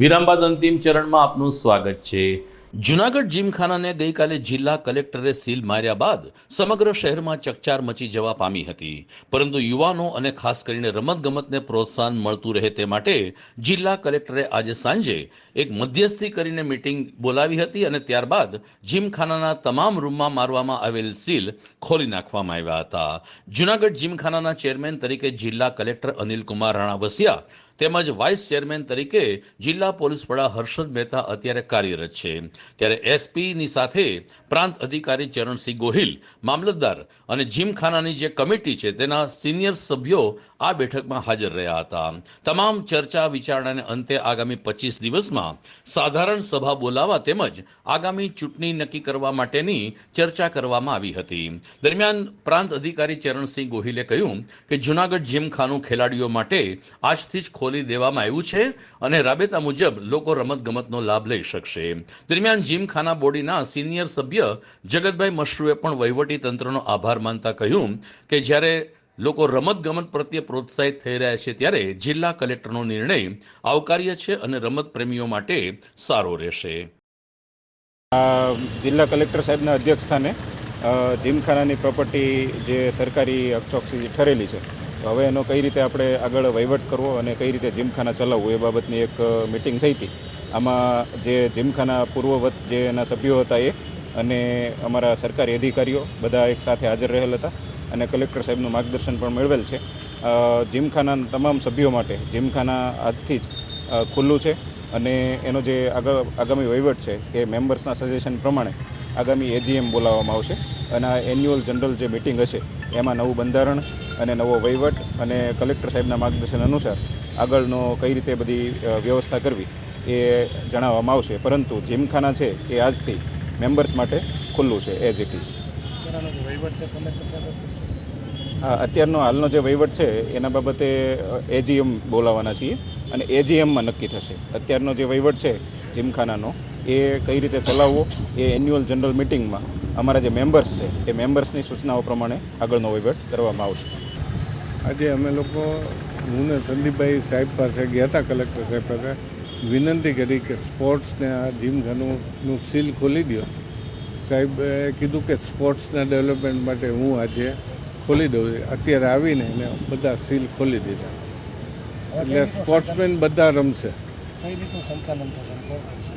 વિરામ બાદ અંતિમ ચરણમાં આપનું સ્વાગત છે. જૂનાગઢ જીમખાનાને ગઈકાલે જિલ્લા કલેક્ટરે સીલ માર્યા બાદ સમગ્ર શહેરમાં ચકચાર મચી જવા પામી હતી, પરંતુ યુવાનો અને ખાસ કરીને રમતગમતને પ્રોત્સાહન મળતું રહે તે માટે જિલ્લા કલેક્ટરે આજે સાંજે એક મધ્યસ્થી કરીને મીટિંગ બોલાવી હતી અને ત્યારબાદ જીમખાનાના તમામ રૂમમાં મારવામાં આવેલ સીલ ખોલી નાખવામાં આવ્યા હતા. જૂનાગઢ જીમખાનાના ચેરમેન તરીકે જિલ્લા કલેક્ટર અનિલ કુમાર રાણાવસિયા તેમજ વાઇસ ચેરમેન તરીકે જિલ્લા પોલીસ વડા હર્ષદ મહેતા અત્યારે કાર્યરત છે. ત્યારે એસપીની સાથે પ્રાંત અધિકારી ચરણસિંહ ગોહિલ, મામલતદાર અને જીમખાનાની જે કમિટી છે તેના સિનિયર સભ્યો આ બેઠકમાં હાજર રહ્યા હતા. તમામ ચર્ચા વિચારણાને અંતે આગામી 25 દિવસમાં સાધારણ સભા બોલાવવા તેમજ આગામી ચૂંટણી નક્કી કરવા માટેની ચર્ચા કરવામાં આવી હતી. દરમિયાન પ્રાંત અધિકારી ચરણસિંહ ગોહિલે કહ્યું કે જૂનાગઢ જીમખાનું ખેલાડીઓ માટે આજથી જ ખોલી દેવામાં આવ્યું છે અને રાબેતા મુજબ લોકો રમતગમતનો લાભ લઈ શકશે. દરમિયાન જીમખાના બોડીના સિનિયર સભ્ય જગતભાઈ મશરૂએ પણ વહીવટી તંત્રનો આભાર માનતા કહ્યું કે જ્યારે લોકો રમતગમત પ્રત્યે પ્રોત્સાહિત થઈ રહ્યા છે ત્યારે જિલ્લા કલેક્ટરનો નિર્ણય આવકાર્ય છે અને રમત પ્રેમીઓ માટે સારો રહેશે. જિલ્લા કલેક્ટર સાહેબના અધ્યક્ષસ્થાને જીમખાનાની પ્રોપર્ટી જે સરકારી હકચોકસી ઠરેલી છે, તો હવે એનો કઈ રીતે આપણે આગળ વહીવટ કરવો અને કઈ રીતે જીમખાના ચલાવવું એ બાબતની એક મિટિંગ થઈ હતી. આમાં જે જીમખાના પૂર્વવત જે એના સભ્યો હતા એ અને અમારા સરકારી અધિકારીઓ બધા એક સાથે હાજર રહેલ હતા અને કલેક્ટર સાહેબનું માર્ગદર્શન પણ મેળવેલ છે. જીમખાનાના તમામ સભ્યો માટે જીમખાના આજથી જ ખુલ્લું છે અને એનો જે આગામી વહીવટ છે એ મેમ્બર્સના સજેશન પ્રમાણે આગામી એજીએમ બોલાવવામાં આવશે અને આ એન્યુઅલ જનરલ જે મિટિંગ હશે એમાં નવું બંધારણ અને નવો વહીવટ અને કલેક્ટર સાહેબના માર્ગદર્શન અનુસાર આગળનો કઈ રીતે બધી વ્યવસ્થા કરવી એ જણાવવામાં આવશે. પરંતુ જીમખાના છે એ આજથી મેમ્બર્સ માટે ખુલ્લું છે એઝ ઇટ ઇઝ. અત્યારનો હાલનો જે વહીવટ છે એના બાબતે એજીએમ બોલાવવાના છીએ અને એજીએમમાં નક્કી થશે. અત્યારનો જે વહીવટ છે જીમખાનાનો એ કઈ રીતે ચલાવવો એ એન્યુઅલ જનરલ મિટિંગમાં અમારા જે મેમ્બર્સ છે એ મેમ્બર્સની સૂચનાઓ પ્રમાણે આગળનો વહીવટ કરવામાં આવશે. આજે અમે લોકો હું ને સંદીપભાઈ સાહેબ પાસે ગયા હતા, કલેક્ટર સાહેબ પાસે વિનંતી કરી કે સ્પોર્ટ્સને આ જીમખાનું સીલ ખોલી દો. સાહેબે કીધું કે સ્પોર્ટ્સના ડેવલપમેન્ટ માટે હું આજે ખોલી દઉં. અત્યારે આવીને એને બધા સીલ ખોલી દીધા છે એટલે સ્પોર્ટ્સમેન બધા રમશે.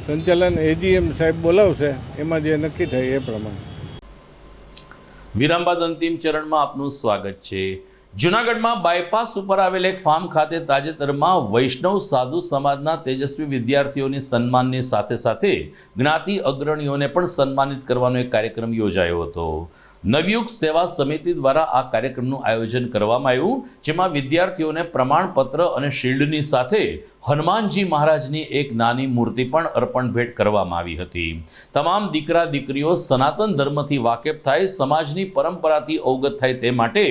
સંચાલન એજીએમ સાહેબ બોલાવશે, એમાં જે નક્કી થાય એ પ્રમાણે. વિરામ બાદ અંતિમ ચરણમાં આપનું સ્વાગત છે. જૂનાગઢમાં બાયપાસ ઉપર આવેલ એક ફાર્મ ખાતે તાજેતરમાં વૈષ્ણવ સાધુ સમાજના તેજસ્વી વિદ્યાર્થીઓની સન્માનની સાથે સાથે જ્ઞાતિ અગ્રણીઓને પણ સન્માનિત કરવાનો એક કાર્યક્રમ યોજાયો હતો. નવયુગ સેવા સમિતિ દ્વારા આ કાર્યક્રમનું આયોજન કરવામાં આવ્યું, જેમાં વિદ્યાર્થીઓને પ્રમાણપત્ર અને શિલ્ડની સાથે હનુમાનજી મહારાજની એક નાની મૂર્તિ પણ અર્પણ ભેટ કરવામાં આવી હતી. તમામ દીકરા દીકરીઓ સનાતન ધર્મથી વાકેફ થાય, સમાજની પરંપરાથી અવગત થાય તે માટે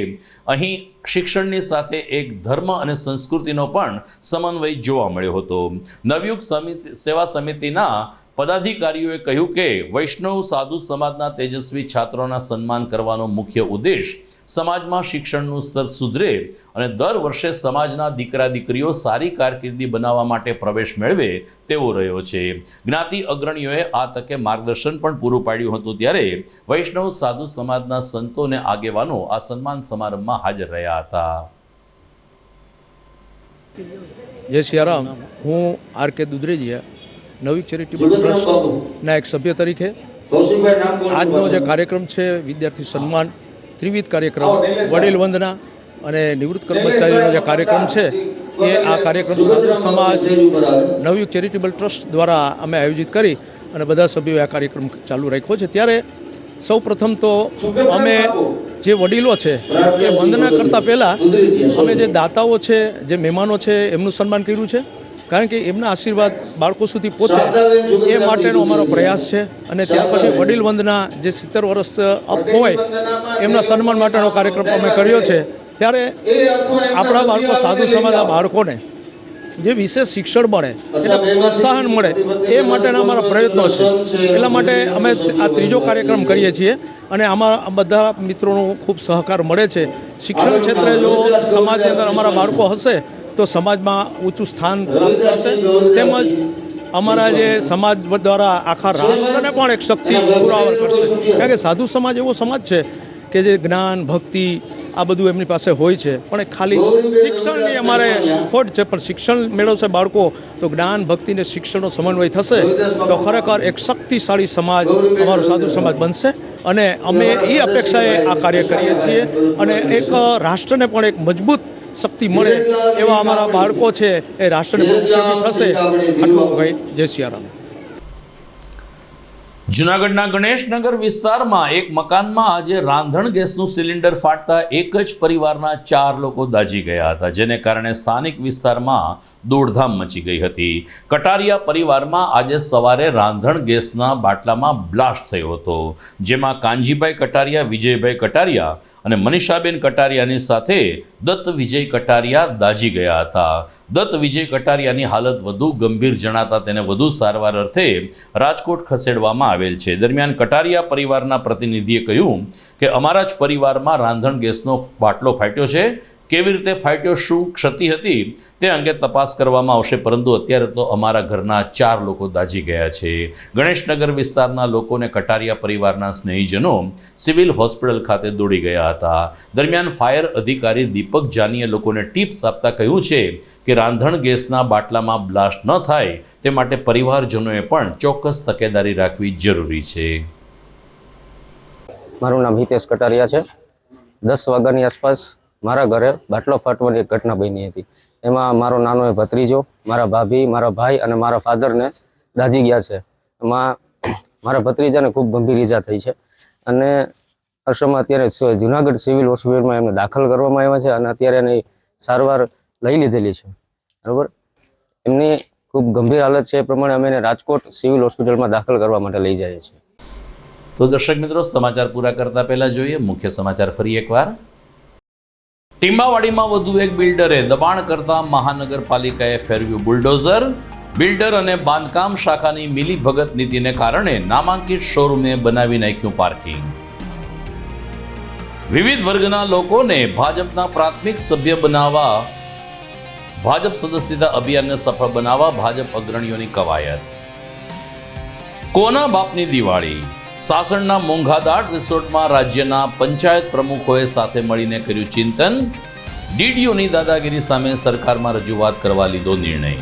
અહીં શિક્ષણની સાથે એક ધર્મ અને સંસ્કૃતિનો પણ સમન્વય જોવા મળ્યો હતો. નવયુગ સેવા સમિતિના પદાધિકારીઓએ કહ્યું કે વૈષ્ણવ સાધુ સમાજના તેજસ્વી છાત્રોના સન્માન કરવાનો મુખ્ય ઉદ્દેશ સમાજમાં શિક્ષણનું સ્તર સુધરે અને દર વર્ષે સમાજના દીકરા દીકરીઓ સારી કારકિર્દી બનાવવા માટે પ્રવેશ મેળવે તેવો રહ્યો છે. જ્ઞાતિ અગ્રણીઓએ આ તકે માર્ગદર્શન પણ પૂરું પાડ્યું હતું. ત્યારે વૈષ્ણવ સાધુ સમાજના સંતો અને આગેવાનો આ સન્માન સમારંભમાં હાજર રહ્યા હતા. જય સિયારામ. હું આર કે દુધરેજીયા, નવી ચેરિટેબલ ટ્રસ્ટના એક સભ્ય તરીકે આજનો જે કાર્યક્રમ છે વિદ્યાર્થી સન્માન ત્રિવિધ કાર્યક્રમ, વડીલ વંદના અને નિવૃત્ત કર્મચારીનો જે કાર્યક્રમ છે એ આ કાર્યક્રમ સાધુ સમાજ નવયુગ ચેરિટેબલ ટ્રસ્ટ દ્વારા અમે આયોજિત કરી અને બધા સભ્યોએ આ કાર્યક્રમ ચાલુ રાખ્યો છે. ત્યારે સૌ પ્રથમ તો અમે જે વડીલો છે એ વંદના કરતાં પહેલાં અમે જે દાતાઓ છે, જે મહેમાનો છે એમનું સન્માન કર્યું છે, કારણ કે એમના આશીર્વાદ બાળકો સુધી પહોંચે એ માટેનો અમારો પ્રયાસ છે. અને ત્યાર પછી વડીલ વંદના જે 70 વર્ષ અપ હોય એમના સન્માન માટેનો કાર્યક્રમ અમે કર્યો છે. ત્યારે આપણા બાળકો સાધુ સમાજના બાળકોને જે વિશેષ શિક્ષણ મળે, એને પ્રોત્સાહન મળે એ માટેના અમારા પ્રયત્નો છે. એટલા માટે અમે આ ત્રીજો કાર્યક્રમ કરીએ છીએ અને આમાં બધા મિત્રોનો ખૂબ સહકાર મળે છે. શિક્ષણ ક્ષેત્રે જો સમાજની અંદર અમારા બાળકો હશે તો સમાજમાં ઊંચું સ્થાન પ્રાપ્ત થશે, તેમજ અમારા જે સમાજ દ્વારા આખા રાષ્ટ્રને પણ એક શક્તિ પુરાવર કરશે. કારણ કે સાધુ સમાજ એવો સમાજ છે કે જે જ્ઞાન, ભક્તિ આ બધું એમની પાસે હોય છે, પણ એ ખાલી શિક્ષણની અમારે ખોટ છે. પણ શિક્ષણ મેળવશે બાળકો તો જ્ઞાન, ભક્તિ ને શિક્ષણનો સમન્વય થશે તો ખરેખર એક શક્તિશાળી સમાજ અમારો સાધુ સમાજ બનશે. અને અમે એ અપેક્ષાએ આ કાર્ય કરીએ છીએ અને એક રાષ્ટ્રને પણ એક મજબૂત શક્તિ મળે એવા અમારા બાળકો છે એ રાષ્ટ્રને પણ ઉપયોગી થશે. આટલું કહી જય સિયારામ. જૂનાગઢના ગણેશનગર વિસ્તારમાં એક મકાનમાં આજે રાંધણ ગેસનું સિલિન્ડર ફાટતા એક જ પરિવારના 4 લોકો દાઝી ગયા હતા, જેને કારણે સ્થાનિક વિસ્તારમાં દોડધામ મચી ગઈ હતી. કટારિયા પરિવારમાં આજે સવારે રાંધણ ગેસના બાટલામાં બ્લાસ્ટ થયો હતો, જેમાં કાનજીભાઈ કટારિયા, વિજયભાઈ કટારિયા અને મનીષાબેન કટારિયાની સાથે દત્ત વિજય કટારિયા દાઝી ગયા હતા. દત્ત વિજય કટારિયાની હાલત વધુ ગંભીર જણાતા તેને વધુ સારવાર અર્થે રાજકોટ ખસેડવામાં આવેલ છે. દરમિયાન કટારિયા પરિવારના પ્રતિનિધિએ કહ્યું કે અમારા જ પરિવારમાં રાંધણ ગેસનો બાટલો ફાટ્યો છે. કેવી રીતે ફાટ્યો, શું ક્ષતિ હતી તે અંગે તપાસ કરવામાં આવશે, પરંતુ અત્યારે તો અમારા ઘરના 4 લોકો દાઝી ગયા છે. ગણેશનગર વિસ્તારના લોકોને કટારિયા પરિવારના સ્નેહીજનો સિવિલ હોસ્પિટલ ખાતે દોડી ગયા હતા. દરમિયાન ફાયર અધિકારી દીપક જાનીએ લોકોને ટિપ્સ આપતા કહ્યું છે કે રાંધણ ગેસના બાટલામાં બ્લાસ્ટ ન થાય તે માટે પરિવારજનોએ પણ ચોક્કસ તકેદારી રાખવી જરૂરી છે. મારું નામ હિતેશ કટારિયા છે. 10 વાગ્યાની આસપાસ મારા ઘરે બાટલો ફાટવાની એક ઘટના બની હતી. એમાં મારો નાનો ભત્રીજો, મારા ભાભી, મારા ભાઈ અને મારા ફાધરને દાઝી ગયા છે. એમાં મારા ભત્રીજાને ખૂબ ગંભીર ઈજા થઈ છે અને અરસામાં અત્યારે જુનાગઢ સિવિલ હોસ્પિટલમાં એમને દાખલ કરવામાં આવ્યા છે અને અત્યારે એની સારવાર લઈ લીધેલી છે. બરાબર, એમની ખૂબ ગંભીર હાલત છે. એ પ્રમાણે અમે એને રાજકોટ સિવિલ હોસ્પિટલમાં દાખલ કરવા માટે લઈ જઈએ છીએ. તો દર્શક મિત્રો, સમાચાર પૂરા કરતા પહેલા જોઈએ મુખ્ય સમાચાર ફરી એકવાર. ટીંબાવાડીમાં વધુ એક બિલ્ડરે દબાણ કરતા મહાનગરપાલિકાએ ફેરવ્યું બુલડોઝર. બિલ્ડર અને બાંધકામ શાખાની મિલીભગત નીતિને કારણે નામાંકિત શોરૂમે બનાવી નાખ્યું પાર્કિંગ. વિવિધ વર્ગના લોકોને ભાજપના પ્રાથમિક સભ્ય બનાવવા ભાજપ સદસ્યતા અભિયાનને સફળ બનાવવા ભાજપ અગ્રણીઓની કવાયત. કોના બાપની દિવાળી? સાસણના મોંઘાદાટ રિસોર્ટમાં રાજ્યના પંચાયત પ્રમુખોએ સાથે મળીને કર્યું ચિંતન. ડીડીઓની દાદાગીરી સામે સરકારમાં રજૂઆત કરવા લીધો નિર્ણય.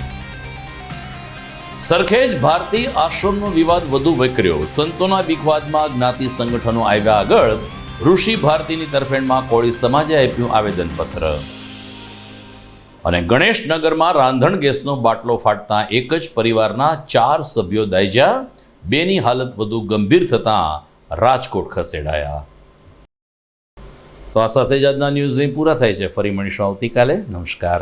સરખેજ ભારતી આશ્રમનો વિવાદ વધુ વકર્યો. સંતોના વિવાદમાં જ્ઞાતિ સંગઠનો આવ્યા આગળ. ઋષિ ભારતીની તરફેણમાં કોળી સમાજે આપ્યું આવેદનપત્ર. અને ગણેશનગરમાં રાંધણ ગેસનો બાટલો ફાટતા એક જ પરિવારના 4 સભ્યો દાઝ્યા. 2ની હાલત વધુ ગંભીર થતાં રાજકોટ ખસેડાયા. તો આ સાથે જ આજના ન્યૂઝ પૂરા થાય છે. ફરી મળીશું આવતીકાલે. નમસ્કાર.